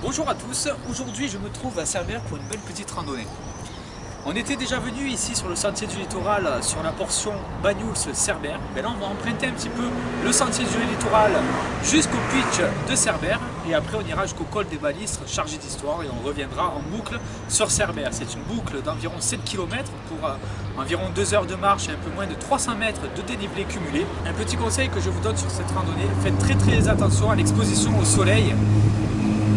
Bonjour à tous, aujourd'hui je me trouve à Cerbère pour une belle petite randonnée. On était déjà venu ici sur le sentier du littoral sur la portion Banyuls-Cerbère. Là on va emprunter un petit peu le sentier du littoral jusqu'au pitch de Cerbère et après on ira jusqu'au col des Balistres chargé d'histoire et on reviendra en boucle sur Cerbère. C'est une boucle d'environ 7 km pour environ 2 heures de marche et un peu moins de 300 mètres de dénivelé cumulé. Un petit conseil que je vous donne sur cette randonnée, faites très attention à l'exposition au soleil.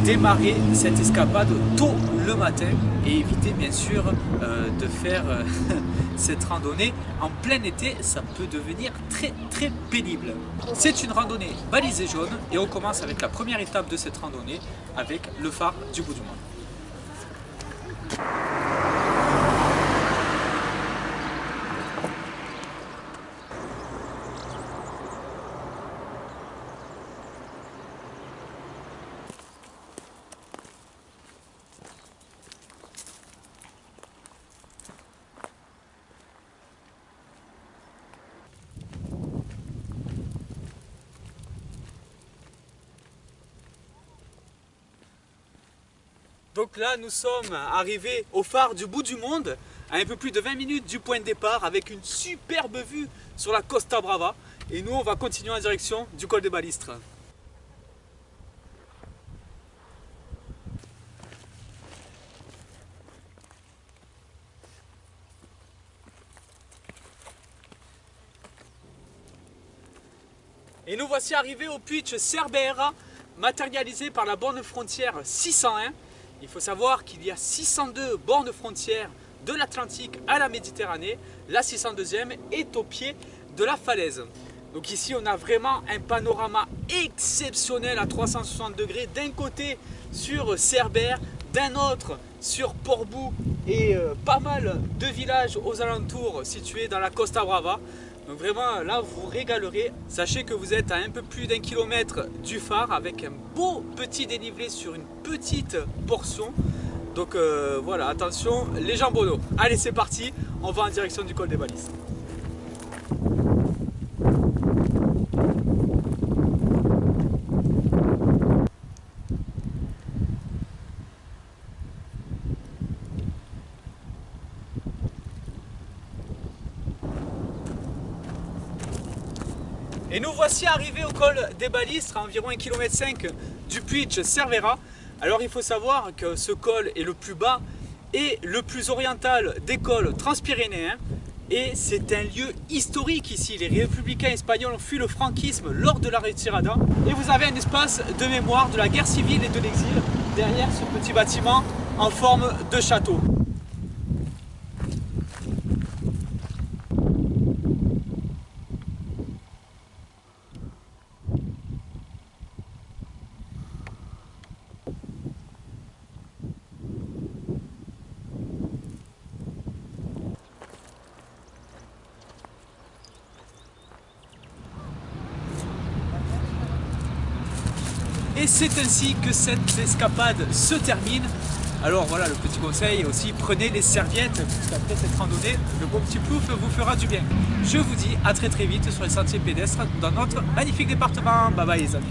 Démarrer cette escapade tôt le matin et éviter bien sûr de faire cette randonnée en plein été, ça peut devenir très pénible. C'est une randonnée balisée jaune et on commence avec la première étape de cette randonnée avec le phare du bout du monde. Donc là nous sommes arrivés au phare du bout du monde, à un peu plus de 20 minutes du point de départ avec une superbe vue sur la Costa Brava. Et nous on va continuer en direction du col des Balistres. Et nous voici arrivés au pitch Cerbère, matérialisé par la borne frontière 601. Il faut savoir qu'il y a 602 bornes frontières de l'Atlantique à la Méditerranée. La 602e est au pied de la falaise. Donc ici on a vraiment un panorama exceptionnel à 360 degrés. D'un côté sur Cerbère, d'un autre sur Portbou et pas mal de villages aux alentours situés dans la Costa Brava. Donc vraiment là vous régalerez. Sachez que vous êtes à un peu plus d'1 kilomètre du phare avec un beau petit dénivelé sur une petite portion. Donc voilà, attention les jambonneaux. Allez c'est parti, on va en direction du col des Balistres. Et nous voici arrivés au col des Balistres à environ 1,5 km du pitch Cervera. Alors il faut savoir que ce col est le plus bas et le plus oriental des cols transpyrénéens. Et c'est un lieu historique ici. Les républicains espagnols ont fui le franquisme lors de la retirada. Et vous avez un espace de mémoire de la guerre civile et de l'exil derrière ce petit bâtiment en forme de château. Et c'est ainsi que cette escapade se termine. Alors voilà, le petit conseil aussi, prenez les serviettes, puisqu'après cette randonnée, le bon petit plouf vous fera du bien. Je vous dis à très vite sur les sentiers pédestres dans notre magnifique département. Bye bye les amis.